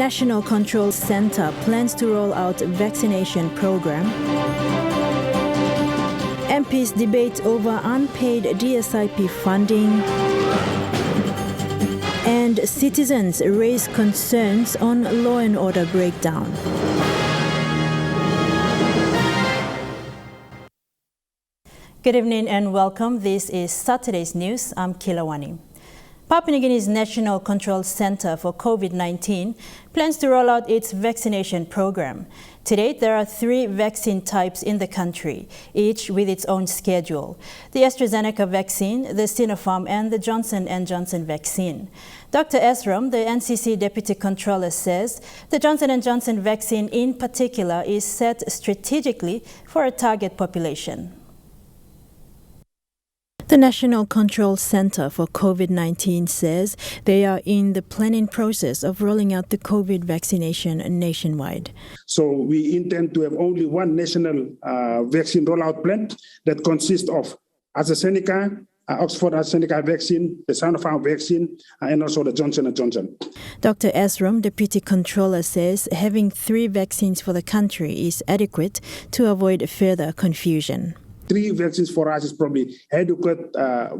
National Control Center plans to roll out vaccination program. MPs debate over unpaid Dsip funding. And citizens raise concerns on law and order breakdown. Good evening and welcome. This is Saturday's news. I'm Kilawani. Papua New Guinea's National Control Center for COVID-19 plans to roll out its vaccination program. To date, there are 3 vaccine types in the country, each with its own schedule: the AstraZeneca vaccine, the Sinopharm, and the Johnson & Johnson vaccine. Dr. Esrom, the NCC Deputy Controller, says the Johnson & Johnson vaccine in particular is set strategically for a target population. The National Control Center for COVID-19 says they are in the planning process of rolling out the COVID vaccination nationwide. So we intend to have only one national vaccine rollout plan that consists of AstraZeneca, Oxford AstraZeneca vaccine, the Sinopharm vaccine, and also the Johnson & Johnson. Dr. Esrom, Deputy Controller, says having 3 vaccines for the country is adequate to avoid further confusion. 3 vaccines for us is probably adequate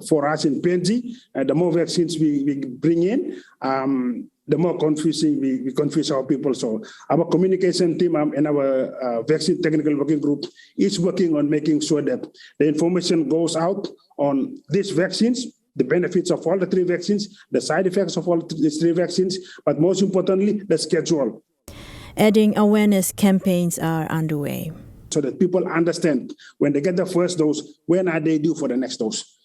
for us in PNG. The more vaccines we bring in, the more confusing we confuse our people. So our communication team and our vaccine technical working group is working on making sure that the information goes out on these vaccines, the benefits of all the 3 vaccines, the side effects of all these 3 vaccines, but most importantly, the schedule. Adding awareness campaigns are underway, so that people understand when they get the first dose, when are they due for the next dose.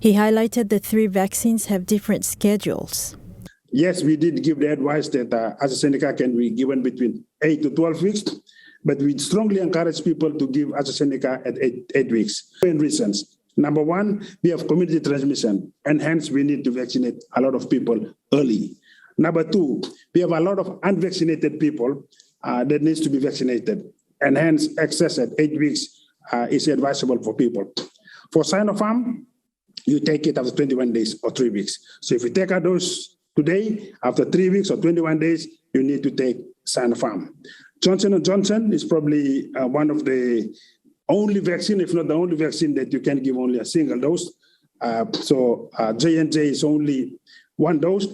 He highlighted the 3 vaccines have different schedules. Yes, we did give the advice that AstraZeneca can be given between 8 to 12 weeks, but we strongly encourage people to give AstraZeneca at 8 weeks. 10 reasons. Number 1, we have community transmission, and hence we need to vaccinate a lot of people early. Number 2, we have a lot of unvaccinated people that needs to be vaccinated, and hence access at 8 weeks is advisable for people. For Sinopharm, you take it after 21 days or 3 weeks. So if you take a dose today, after 3 weeks or 21 days, you need to take Sinopharm. Johnson & Johnson is probably one of the only vaccine, if not the only vaccine, that you can give only a single dose. So J&J is only 1 dose.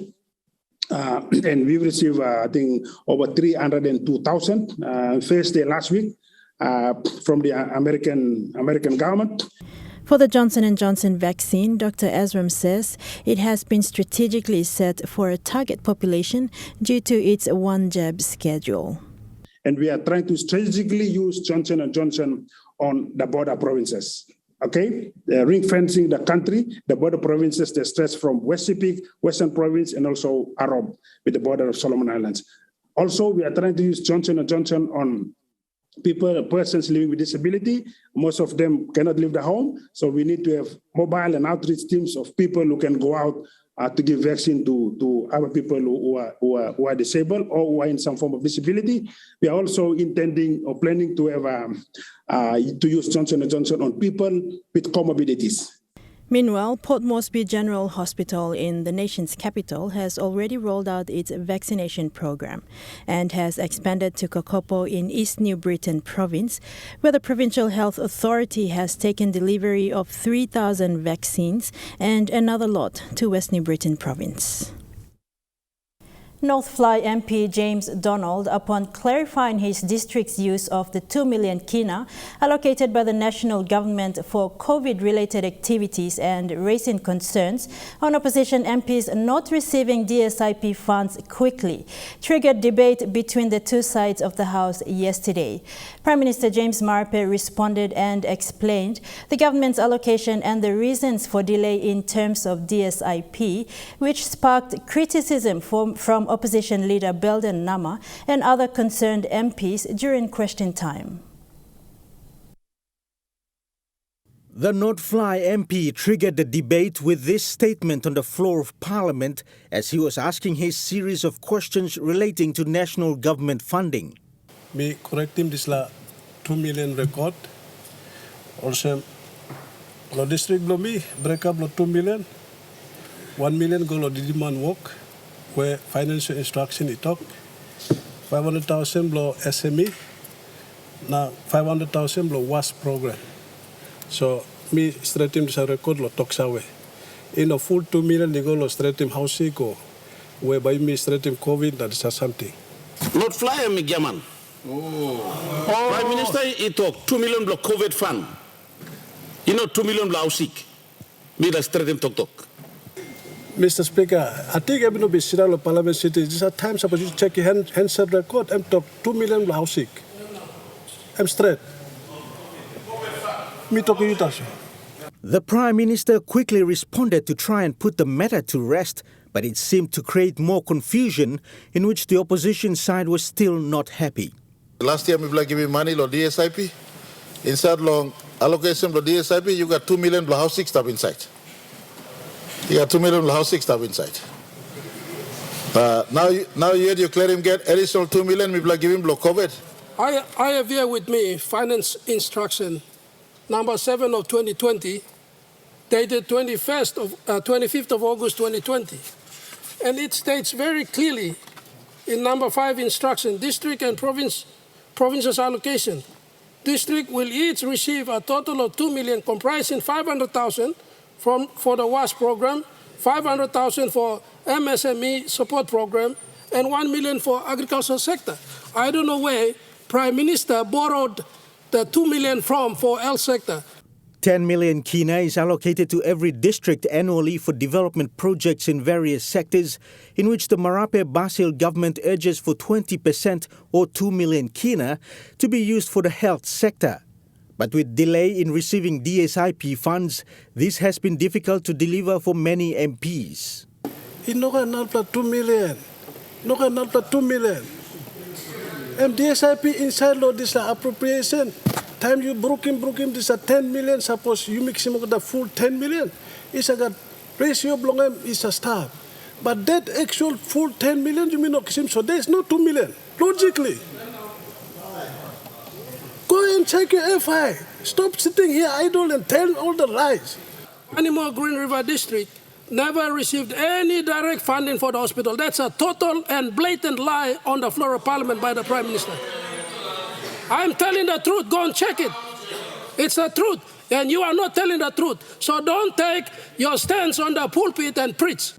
And we received, I think, over 302,000 first day last week from the American government. For the Johnson & Johnson vaccine, Dr. Esrom says it has been strategically set for a target population due to its one-jab schedule. And we are trying to strategically use Johnson & Johnson on the border provinces. Okay, ring fencing the country, the border provinces that stretch from West Dsip, Western Province, and also Arab with the border of Solomon Islands. Also, we are trying to use Johnson & Johnson on persons living with disability. Most of them cannot leave the home, so we need to have mobile and outreach teams of people who can go out to give vaccine to other people who are disabled or who are in some form of disability. We are also intending or planning to have to use Johnson & Johnson on people with comorbidities. Meanwhile, Port Moresby General Hospital in the nation's capital has already rolled out its vaccination program and has expanded to Kokopo in East New Britain Province, where the Provincial Health Authority has taken delivery of 3,000 vaccines and another lot to West New Britain Province. Northfly MP James Donald, upon clarifying his district's use of the 2 million kina allocated by the national government for COVID-related activities and raising concerns on opposition MPs not receiving DSIP funds quickly, triggered debate between the 2 sides of the House yesterday. Prime Minister James Marape responded and explained the government's allocation and the reasons for delay in terms of DSIP, which sparked criticism from opposition leader Belden Nama and other concerned MPs during question time. The Northfly MP triggered the debate with this statement on the floor of Parliament as he was asking his series of questions relating to national government funding. Me correcting this la 2 million record. Also, lo district lo me break up lo 2 million. 1 million go lo the demand work where financial instruction Itake. 500,000 below SME, now 500,000 below WASP program. So me straight team sa record lo toksawe. In a full 2 million they go lo straight team housing ko, whereby me straight team COVID that is something. Not fly me German. Prime Minister Itake 2 million below COVID fund. 2 million below sick. Me the straight team talk. Mr. Speaker, I think I'm going to be sitting in Parliament City. This is time supposed to check your handset record. I'm talk 2 million house sick. I'm straight. Me talking you touch. The Prime Minister quickly responded to try and put the matter to rest, but it seemed to create more confusion in which the opposition side was still not happy. Last year, we were giving money to DSIP. Inside long allocation to DSIP, you got 2 million house sick stuff inside. You got 2 million house sick stuff inside. Now you claim him get additional 2 million, we will give him COVID. I have here with me finance instruction number 7 of 2020, dated 25th of August 2020. And it states very clearly in number 5 instruction, district and provinces allocation. District will each receive a total of 2 million comprising 500,000 for the WASP program, 500,000 for MSME support program, and 1 million for agricultural sector. I don't know where Prime Minister borrowed the 2 million from for health sector. 10 million kina is allocated to every district annually for development projects in various sectors, in which the Marape Basil government urges for 20% or 2 million kina to be used for the health sector. But with delay in receiving DSIP funds, this has been difficult to deliver for many MPs. Not 2 million. Not 2 million. DSIP inside law this appropriation. Time you broke him this 10 million. Suppose you mix him with the full 10 million. It's a ratio belong is a star. But that actual full 10 million you mean not him. So there is no 2 million. Logically. Go and check your FI. Stop sitting here idle and tell all the lies. Animal Green River District never received any direct funding for the hospital. That's a total and blatant lie on the floor of Parliament by the Prime Minister. I'm telling the truth. Go and check it. It's the truth. And you are not telling the truth. So don't take your stance on the pulpit and preach.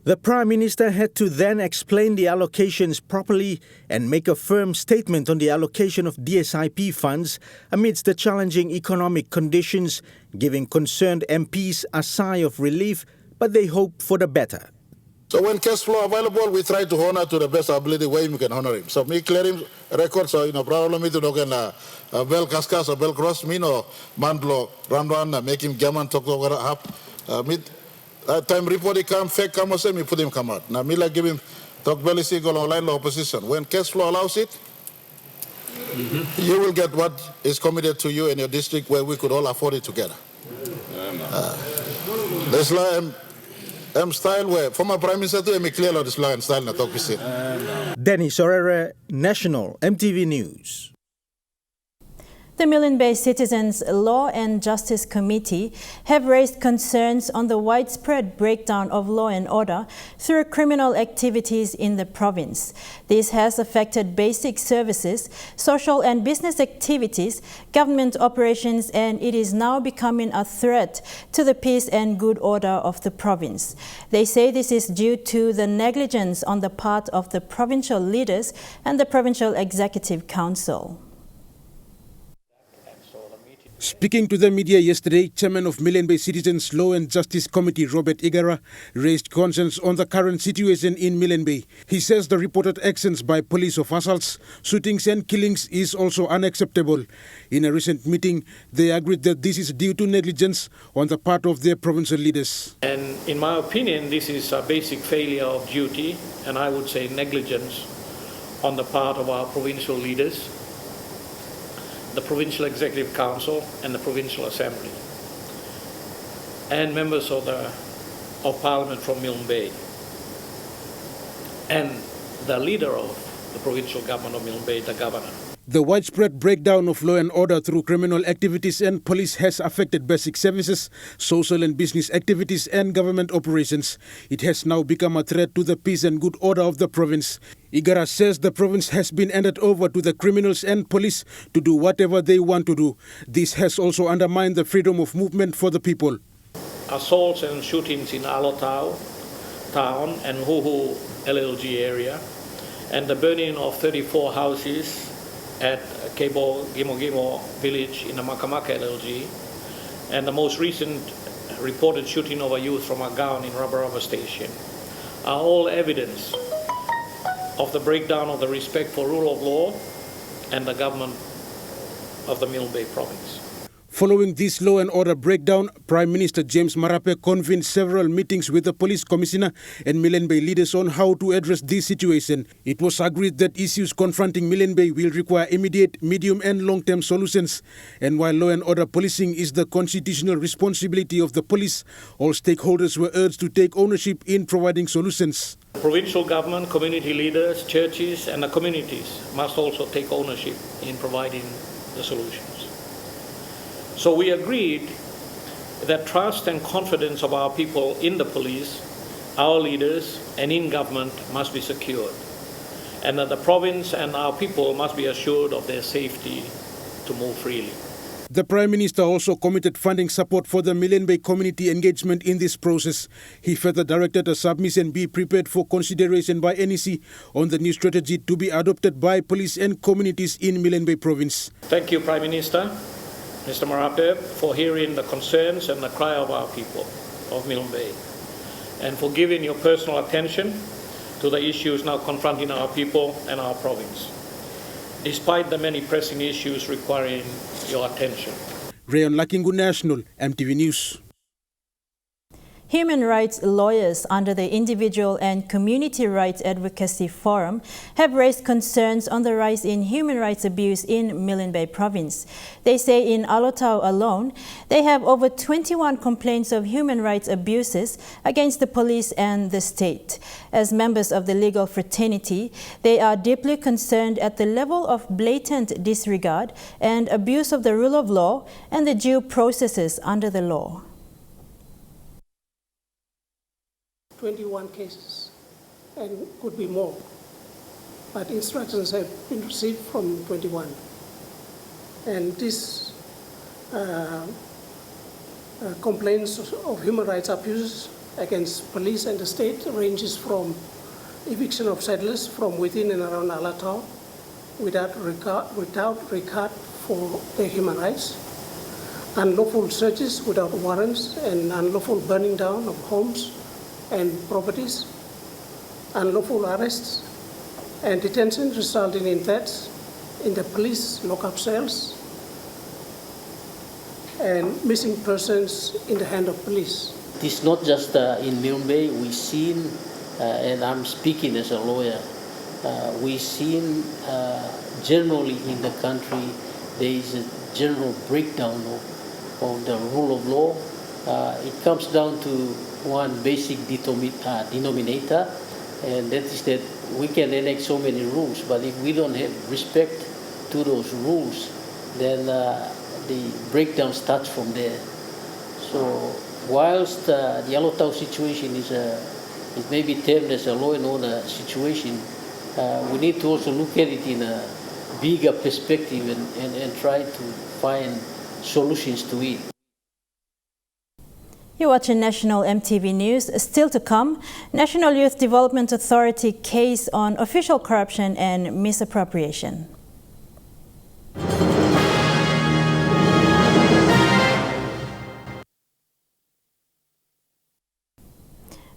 The Prime Minister had to then explain the allocations properly and make a firm statement on the allocation of DSIP funds amidst the challenging economic conditions, giving concerned MPs a sigh of relief, but they hope for the better. So when cash flow available, we try to honor to the best ability way we can honor him. So me clear him record, so problem me to look at bell cascas or bell cross me no man blow run make him German talk over up time report he come fake come or say me put him come out. Now me like give him talk belly go online law opposition. When cash flow allows it, you will get what is committed to you in your district where we could all afford it together. That's like style where former Prime Minister to me clear this line style na talk visit. Dennis Orere, National MTV News. The Milne Bay Citizens Law and Justice Committee have raised concerns on the widespread breakdown of law and order through criminal activities in the province. This has affected basic services, social and business activities, government operations, and it is now becoming a threat to the peace and good order of the province. They say this is due to the negligence on the part of the provincial leaders and the Provincial Executive Council. Speaking to the media yesterday, Chairman of Milne Bay Citizens Law and Justice Committee, Robert Igara, raised concerns on the current situation in Milne Bay. He says the reported actions by police of assaults, shootings and killings is also unacceptable. In a recent meeting, they agreed that this is due to negligence on the part of their provincial leaders. And in my opinion, this is a basic failure of duty, and I would say negligence on the part of our provincial leaders, the Provincial Executive Council and the Provincial Assembly, and members of Parliament from Milne Bay, and the leader of the provincial government of Milne Bay, the governor. The widespread breakdown of law and order through criminal activities and police has affected basic services, social and business activities and government operations. It has now become a threat to the peace and good order of the province. Igara says the province has been handed over to the criminals and police to do whatever they want to do. This has also undermined the freedom of movement for the people. Assaults and shootings in Alotau town and Huhu LLG area, and the burning of 34 houses at Kebo Gimo village in the Makamaka LLG, and the most recent reported shooting of a youth from Agaon in Rubber Station are all evidence of the breakdown of the respect for rule of law and the government of the Milne Bay province. Following this law and order breakdown, Prime Minister James Marape convened several meetings with the police commissioner and Milne Bay leaders on how to address this situation. It was agreed that issues confronting Milne Bay will require immediate, medium and long-term solutions. And while law and order policing is the constitutional responsibility of the police, all stakeholders were urged to take ownership in providing solutions. The provincial government, community leaders, churches and the communities must also take ownership in providing the solutions. So we agreed that trust and confidence of our people in the police, our leaders, and in government must be secured, and that the province and our people must be assured of their safety to move freely. The Prime Minister also committed funding support for the Milne Bay community engagement in this process. He further directed a submission be prepared for consideration by NEC on the new strategy to be adopted by police and communities in Milne Bay province. Thank you, Prime Minister, Mr. Marape, for hearing the concerns and the cry of our people of Milne Bay, and for giving your personal attention to the issues now confronting our people and our province, despite the many pressing issues requiring your attention. Rayon Lakingu National, MTV News. Human rights lawyers under the Individual and Community Rights Advocacy Forum have raised concerns on the rise in human rights abuse in Milne Bay province. They say in Alotau alone, they have over 21 complaints of human rights abuses against the police and the state. As members of the legal fraternity, they are deeply concerned at the level of blatant disregard and abuse of the rule of law and the due processes under the law. 21 cases, and could be more, but instructions have been received from 21. And these complaints of human rights abuses against police and the state ranges from eviction of settlers from within and around Alotau without regard for their human rights, unlawful searches without warrants and unlawful burning down of homes and properties, unlawful arrests and detention resulting in deaths in the police lockup cells, and missing persons in the hand of police. It is not just in Milne Bay. We've seen, and I'm speaking as a lawyer, we've seen generally in the country there is a general breakdown of the rule of law. It comes down to one basic denominator, and that is that we can enact so many rules, but if we don't have respect to those rules, then the breakdown starts from there. So whilst the Alotau situation is it may be termed as a law and order situation, we need to also look at it in a bigger perspective and try to find solutions to it. You're watching National MTV News. Still to come, National Youth Development Authority case on official corruption and misappropriation.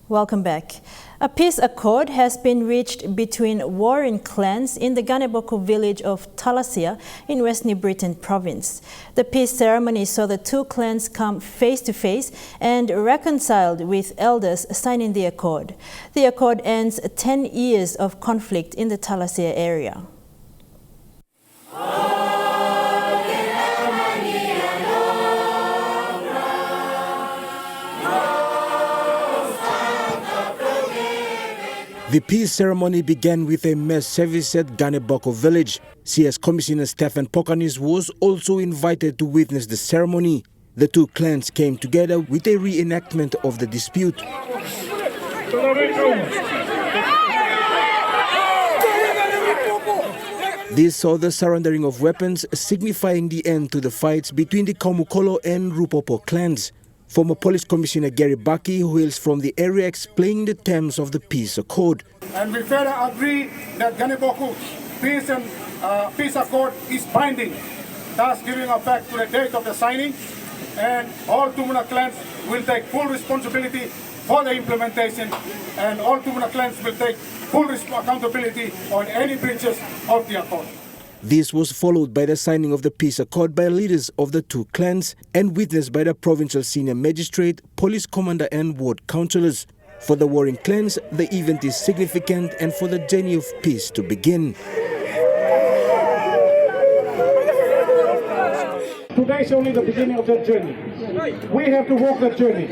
Welcome back. A peace accord has been reached between warring clans in the Ganeboku village of Talasia in West New Britain province. The peace ceremony saw the two clans come face to face and reconciled, with elders signing the accord. The accord ends 10 years of conflict in the Talasia area. The peace ceremony began with a mass service at Ganeboko village. CS Commissioner Stephen Pokanis was also invited to witness the ceremony. The two clans came together with a reenactment of the dispute. This saw the surrendering of weapons, signifying the end to the fights between the Kamukolo and Rupopo clans. Former Police Commissioner Gary Baki, who hails from the area, explained the terms of the peace accord. And we further agree that Ganeboko peace accord is binding, thus giving effect to the date of the signing, and all Tumuna clans will take full responsibility for the implementation, and all Tumuna clans will take full accountability on any breaches of the accord. This was followed by the signing of the peace accord by leaders of the two clans and witnessed by the provincial senior magistrate, police commander and ward councillors. For the warring clans, the event is significant and for the journey of peace to begin. Today is only the beginning of that journey. We have to walk that journey.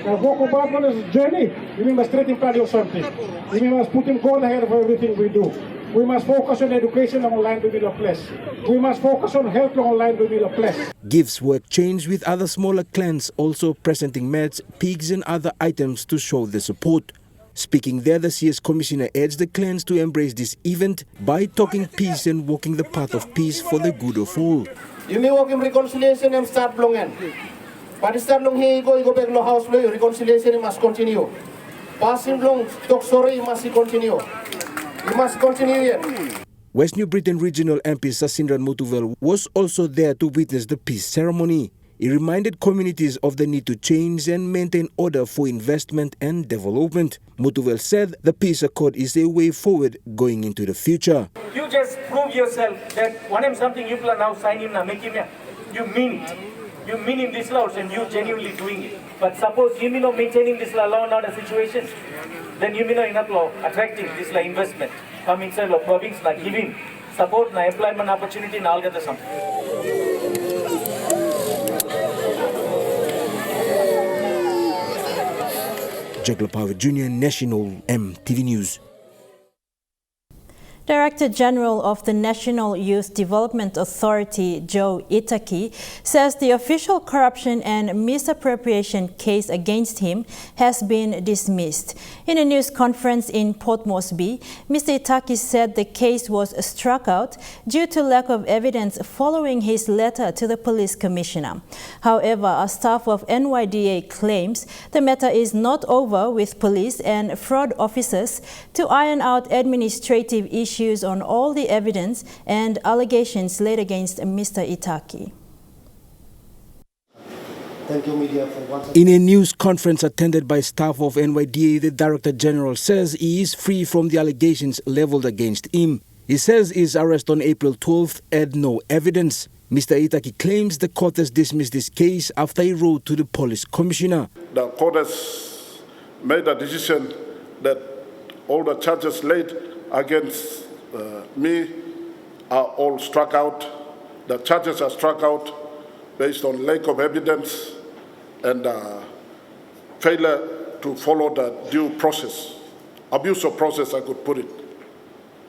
Now, walk about what is the journey, we must treat him cardio something. We must put him God ahead of everything we do. We must focus on education and online with the place. We must focus on health and online with the place. Gifts were exchanged with other smaller clans, also presenting mats, pigs and other items to show their support. Speaking there, the CS Commissioner urged the clans to embrace this event by talking peace and walking the path of peace for the good of all. You may walk in reconciliation and start long. But start long here, go back to house, reconciliation must continue. Passing long, talk sorry must continue. You must continue here. West New Britain Regional MP Sasindran Mutuvel was also there to witness the peace ceremony. He reminded communities of the need to change and maintain order for investment and development. Mutuvel said the peace accord is a way forward going into the future. You just prove yourself that whenever something you plan now sign him now make him you mean it. You mean in this laws and you genuinely doing it. But suppose you may not maintaining this law and order situation, then you may not enough law attracting this law investment. Come inside law province na giving support na employment opportunity na alga the something. Jagla Power Jr., National EMTV News. Director General of the National Youth Development Authority, Joe Itake, says the official corruption and misappropriation case against him has been dismissed. In a news conference in Port Moresby, Mr. Itake said the case was struck out due to lack of evidence following his letter to the police commissioner. However, a staff of NYDA claims the matter is not over, with police and fraud officers to iron out administrative issues on all the evidence and allegations laid against Mr. Itake. Thank you, media, for once. In a news conference attended by staff of NYDA, the Director General says he is free from the allegations leveled against him. He says his arrest on April 12th had no evidence. Mr. Itake claims the court has dismissed this case after he wrote to the police commissioner. The court has made a decision that all the charges laid against me are all struck out. The charges are struck out based on lack of evidence and failure to follow the due process, abuse of process, I could put it.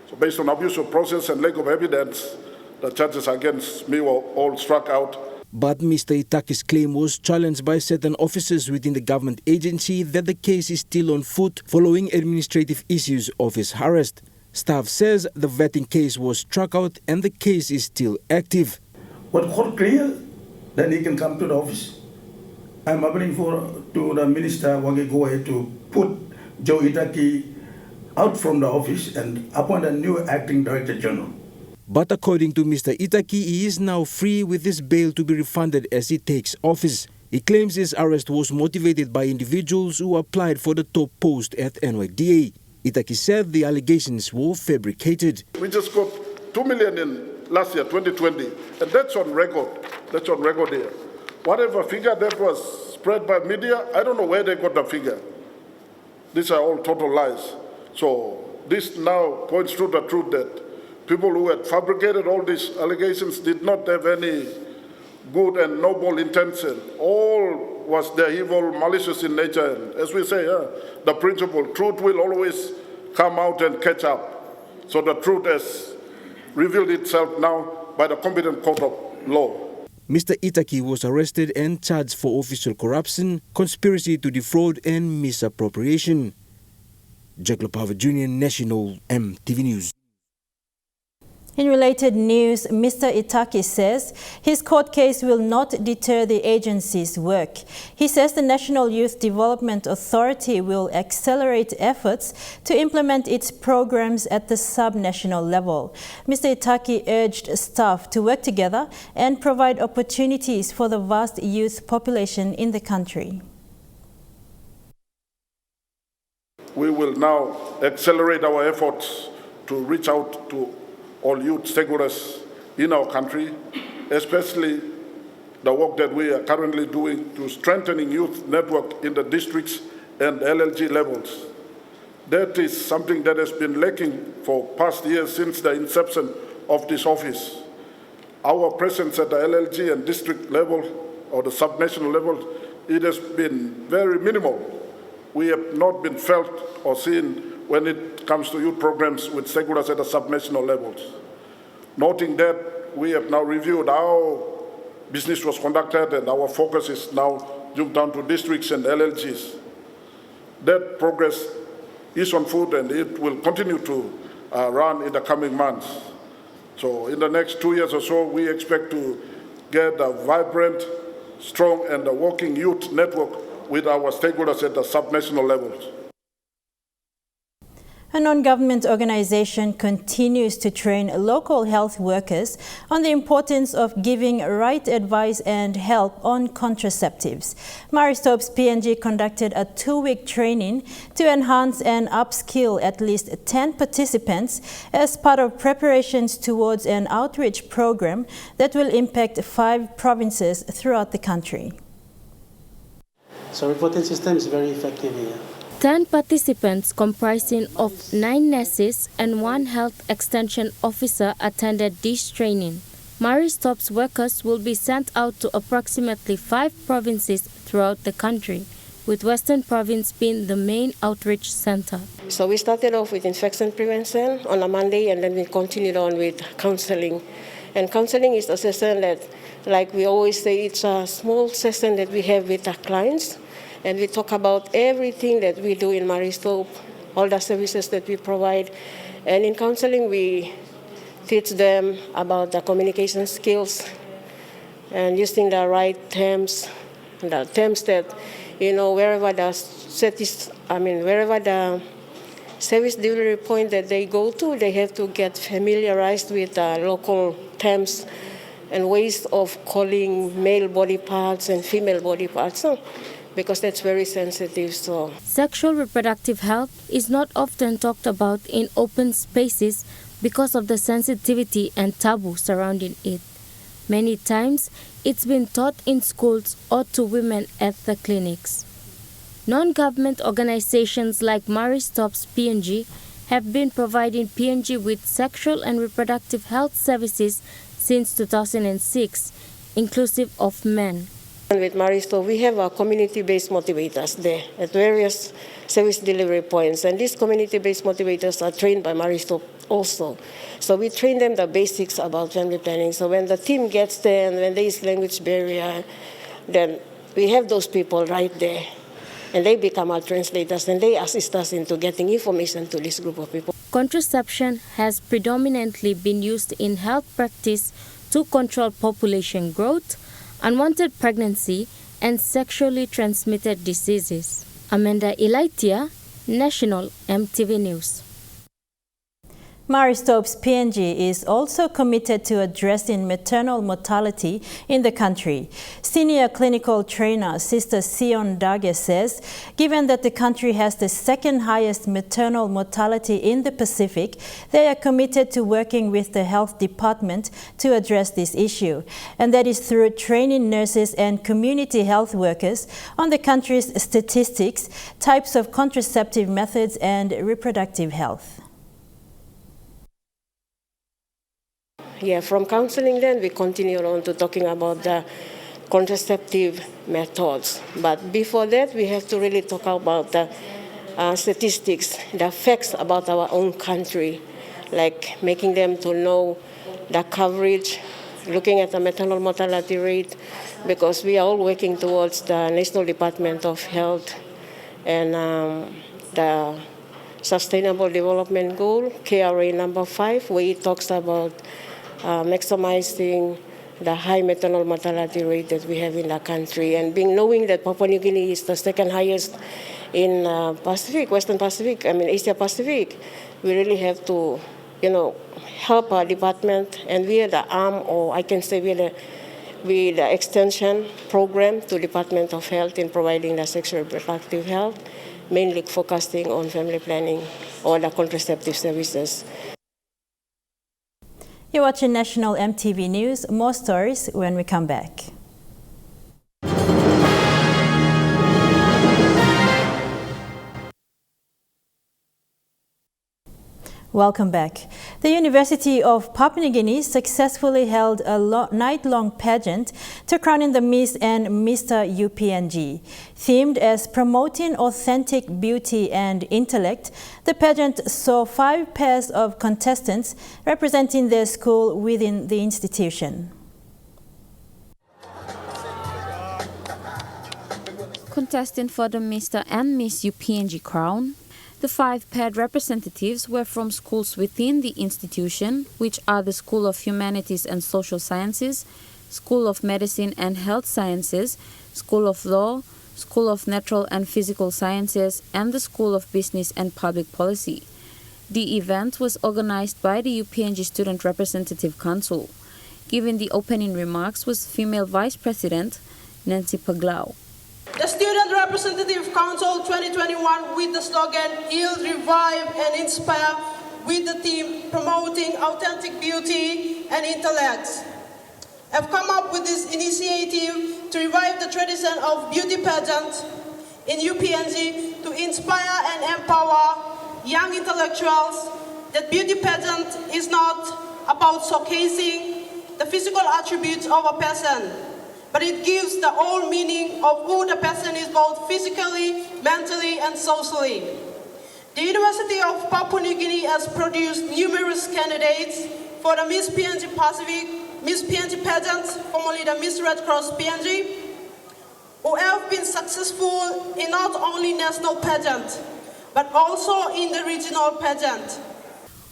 So based on abuse of process and lack of evidence, the charges against me were all struck out. But Mr. Itake's claim was challenged by certain officers within the government agency that the case is still on foot following administrative issues of his arrest. Staff says the vetting case was struck out and the case is still active. What court clear, then he can come to the office. I'm appealing to the minister Wage go ahead to put Joe Itake out from the office and appoint a new acting director general. But according to Mr. Itake, he is now free with his bail to be refunded as he takes office. He claims his arrest was motivated by individuals who applied for the top post at NYDA. Itake said the allegations were fabricated. We just got 2 million in last year, 2020, and that's on record. That's on record here. Whatever figure that was spread by media, I don't know where they got the figure. These are all total lies. So this now points to the truth that people who had fabricated all these allegations did not have any good and noble intention. All was their evil, malicious in nature. And as we say, the principle, truth will always come out and catch up. So the truth has revealed itself now by the competent court of law. Mr. Itake was arrested and charged for official corruption, conspiracy to defraud and misappropriation. Jack Lopava Jr., National EMTV News. In related news, Mr. Itake says his court case will not deter the agency's work. He says the National Youth Development Authority will accelerate efforts to implement its programs at the sub-national level. Mr. Itake urged staff to work together and provide opportunities for the vast youth population in the country. We will now accelerate our efforts to reach out to all youth stakeholders in our country, especially the work that we are currently doing to strengthening youth network in the districts and LLG levels. That is something that has been lacking for past years since the inception of this office. Our presence at the LLG and district level or the subnational level, it has been very minimal. We have not been felt or seen when it comes to youth programs with stakeholders at the subnational levels. Noting that, we have now reviewed how business was conducted and our focus is now jumped down to districts and LLGs. That progress is on foot and it will continue to run in the coming months. So in the next 2 years or so, we expect to get a vibrant, strong and a working youth network with our stakeholders at the subnational levels. A non-government organization continues to train local health workers on the importance of giving right advice and help on contraceptives. Stopes PNG conducted a 2-week training to enhance and upskill at least 10 participants as part of preparations towards an outreach program that will impact 5 provinces throughout the country. So reporting system is very effective here. 10 participants comprising of 9 nurses and 1 health extension officer attended this training. Stopes workers will be sent out to approximately 5 provinces throughout the country, with Western Province being the main outreach center. So we started off with infection prevention on a Monday and then we continued on with counseling. And counseling is a session that, like we always say, it's a small session that we have with our clients. And we talk about everything that we do in Stopes, all the services that we provide. And in counseling, we teach them about the communication skills and using the right terms, the terms that, wherever the service delivery point that they go to, they have to get familiarized with the local terms and ways of calling male body parts and female body parts. So, because that's very sensitive. So, sexual reproductive health is not often talked about in open spaces because of the sensitivity and taboo surrounding it. Many times, it's been taught in schools or to women at the clinics. Non-government organizations like Stopes PNG have been providing PNG with sexual and reproductive health services since 2006, inclusive of men. With Stopes, we have our community-based motivators there at various service delivery points. And these community-based motivators are trained by Stopes also. So we train them the basics about family planning. So when the team gets there and when there is language barrier, then we have those people right there. And they become our translators and they assist us into getting information to this group of people. Contraception has predominantly been used in health practice to control population growth, unwanted pregnancy, and sexually transmitted diseases. Amanda Ilaitia, National EMTV News. Stopes PNG is also committed to addressing maternal mortality in the country. Senior clinical trainer Sister Sion Dage says, given that the country has the 2nd highest maternal mortality in the Pacific, they are committed to working with the health department to address this issue. And that is through training nurses and community health workers on the country's statistics, types of contraceptive methods, and reproductive health. Yeah, from counseling then we continue on to talking about the contraceptive methods. But before that we have to really talk about the statistics, the facts about our own country, like making them to know the coverage, looking at the maternal mortality rate, because we are all working towards the National Department of Health and the Sustainable Development Goal, KRA number 5, where it talks about maximizing the high maternal mortality rate that we have in the country. And knowing that Papua New Guinea is the second highest in Pacific, Western Pacific, Asia Pacific, we really have to, help our department, and we are the arm, or I can say we the extension program to Department of Health in providing the sexual and reproductive health, mainly focusing on family planning or the contraceptive services. You're watching National EMTV News. More stories when we come back. Welcome back. The University of Papua New Guinea successfully held a night-long pageant to crown in the Miss and Mr. UPNG. Themed as promoting authentic beauty and intellect, the pageant saw 5 pairs of contestants representing their school within the institution. Contesting for the Mr. and Miss UPNG crown, the 5 paired representatives were from schools within the institution, which are the School of Humanities and Social Sciences, School of Medicine and Health Sciences, School of Law, School of Natural and Physical Sciences, and the School of Business and Public Policy. The event was organized by the UPNG Student Representative Council. Giving the opening remarks was female Vice President Nancy Paglau. The Student Representative Council 2021 with the slogan Heal, Revive and Inspire with the theme Promoting Authentic Beauty and Intellect. I've come up with this initiative to revive the tradition of beauty pageant in UPNG to inspire and empower young intellectuals that beauty pageant is not about showcasing the physical attributes of a person, but it gives the whole meaning of who the person is both physically, mentally, and socially. The University of Papua New Guinea has produced numerous candidates for the Miss PNG Pacific, Miss PNG Pageant, formerly the Miss Red Cross PNG, who have been successful in not only national pageant, but also in the regional pageant.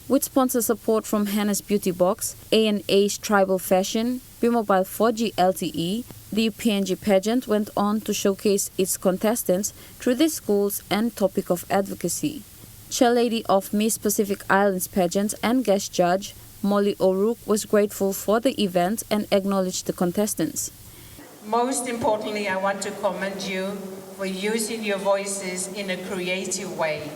With sponsor support from Hannah's Beauty Box, A&A's Tribal Fashion, B-Mobile 4G LTE, the PNG pageant went on to showcase its contestants through the schools and topic of advocacy. Chairlady of Miss Pacific Islands pageant and guest judge, Molly O'Rourke, was grateful for the event and acknowledged the contestants. Most importantly, I want to commend you for using your voices in a creative way.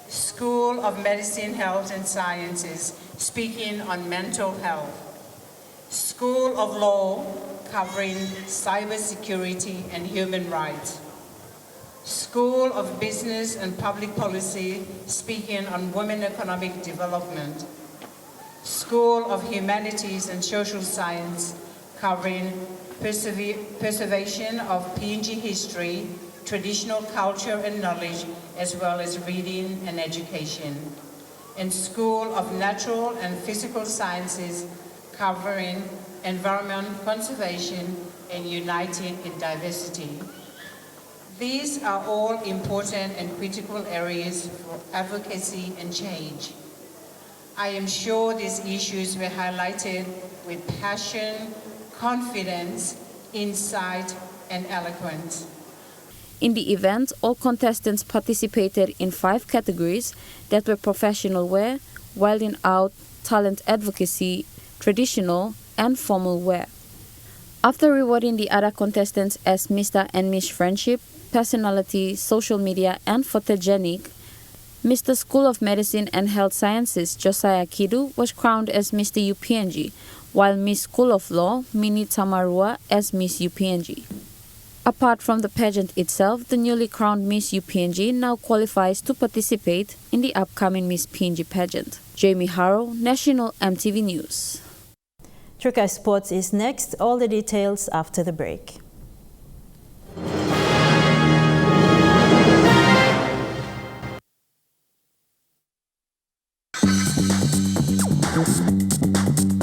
School of Medicine, Health and Sciences, speaking on mental health. School of Law, covering cybersecurity and human rights. School of Business and Public Policy, speaking on women economic development. School of Humanities and Social Science, covering preservation of PNG history, traditional culture and knowledge, as well as reading and education. And School of Natural and Physical Sciences, covering environment conservation and uniting in diversity. These are all important and critical areas for advocacy and change. I am sure these issues were highlighted with passion, confidence, insight, and eloquence. In the event, all contestants participated in 5 categories that were professional wear, wilding out, talent advocacy, traditional, and formal wear. After rewarding the other contestants as Mr. and Miss Friendship, Personality, Social Media, and Photogenic, Mr. School of Medicine and Health Sciences Josiah Kidu was crowned as Mr. UPNG, while Miss School of Law Mini Tamarua as Miss UPNG. Apart from the pageant itself, the newly crowned Miss UPNG now qualifies to participate in the upcoming Miss PNG pageant. Jamie Harrow, National EMTV News. Trukai Sports is next. All the details after the break.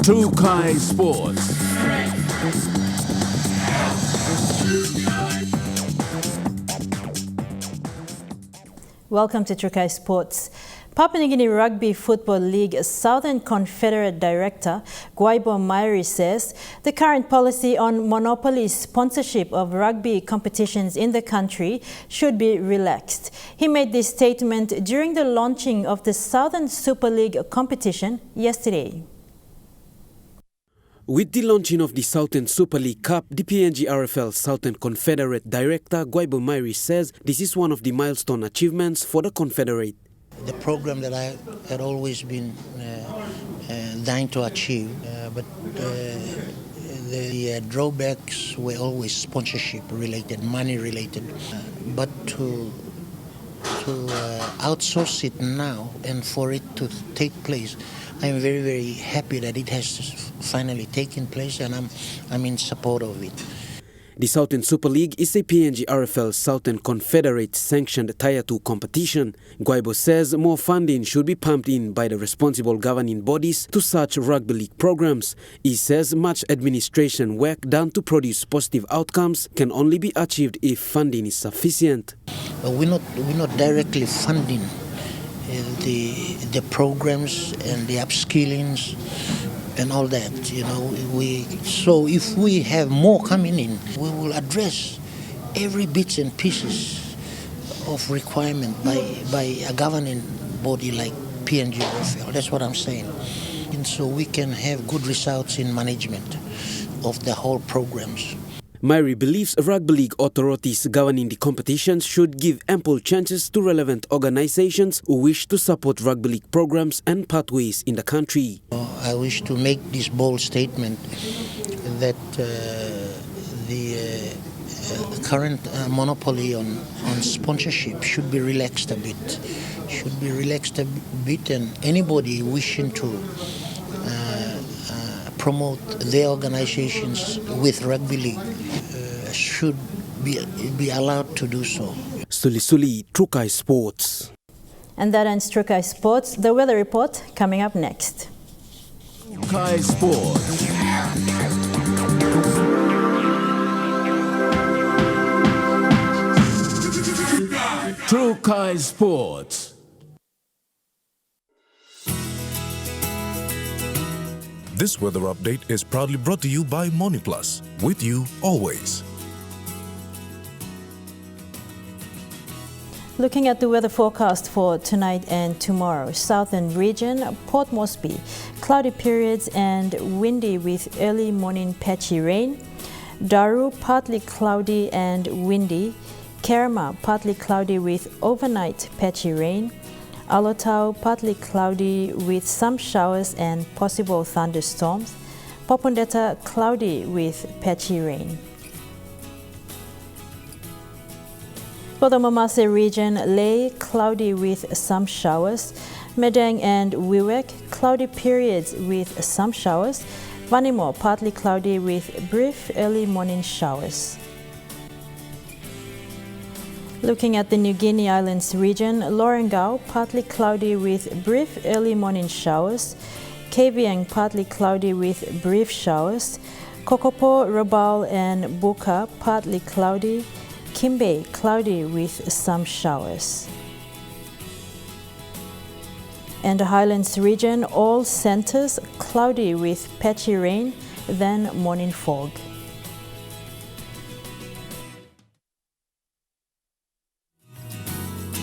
Trukai Sports. Welcome to Trukai Sports. Papua New Guinea Rugby Football League Southern Confederate Director Gwaibo Mairi says the current policy on monopoly sponsorship of rugby competitions in the country should be relaxed. He made this statement during the launching of the Southern Super League competition yesterday. With the launching of the Southern Super League Cup, the PNG RFL Southern Confederate Director Gwaibo Mairi says this is one of the milestone achievements for the Confederate. The program that I had always been dying to achieve, but the drawbacks were always sponsorship related, money related. But to outsource it now and for it to take place, I'm very, very happy that it has finally taken place, and I'm in support of it. The Southern Super League is a PNG RFL Southern Confederate sanctioned Tier 2 competition. Gwaibo says more funding should be pumped in by the responsible governing bodies to such rugby league programs. He says much administration work done to produce positive outcomes can only be achieved if funding is sufficient. We're not directly funding the programs and the upskillings and all that, so if we have more coming in, we will address every bits and pieces of requirement by a governing body like PNG RFL. That's what I'm saying. And so we can have good results in management of the whole programs. Mairi believes rugby league authorities governing the competitions should give ample chances to relevant organizations who wish to support rugby league programs and pathways in the country. I wish to make this bold statement that the current monopoly on sponsorship should be relaxed a bit. And anybody wishing to promote their organizations with rugby league should be allowed to do so. Suli, Trukai Sports. And that ends Trukai Sports. The weather report coming up next. Trukai Sports. Trukai Sports. This weather update is proudly brought to you by MoniPlus, with you always. Looking at the weather forecast for tonight and tomorrow, southern region, Port Moresby, cloudy periods and windy with early morning patchy rain. Daru, partly cloudy and windy. Kerama, partly cloudy with overnight patchy rain. Alotau, partly cloudy with some showers and possible thunderstorms. Popondetta, cloudy with patchy rain. For the Mamase region, Ley, cloudy with some showers. Medang and Wewak, cloudy periods with some showers. Vanimo, partly cloudy with brief early morning showers. Looking at the New Guinea Islands region, Lorengau, partly cloudy with brief early morning showers. Kavieng, partly cloudy with brief showers. Kokopo, Rabaul and Buka, partly cloudy. Kimbe, cloudy with some showers. And the Highlands region, all centers cloudy with patchy rain, then morning fog.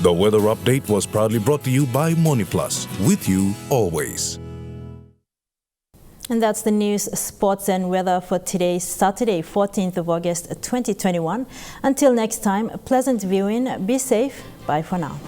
The weather update was proudly brought to you by MoniPlus, with you always. And that's the news, sports and weather for today, Saturday, 14th of August, 2021. Until next time, pleasant viewing, be safe, bye for now.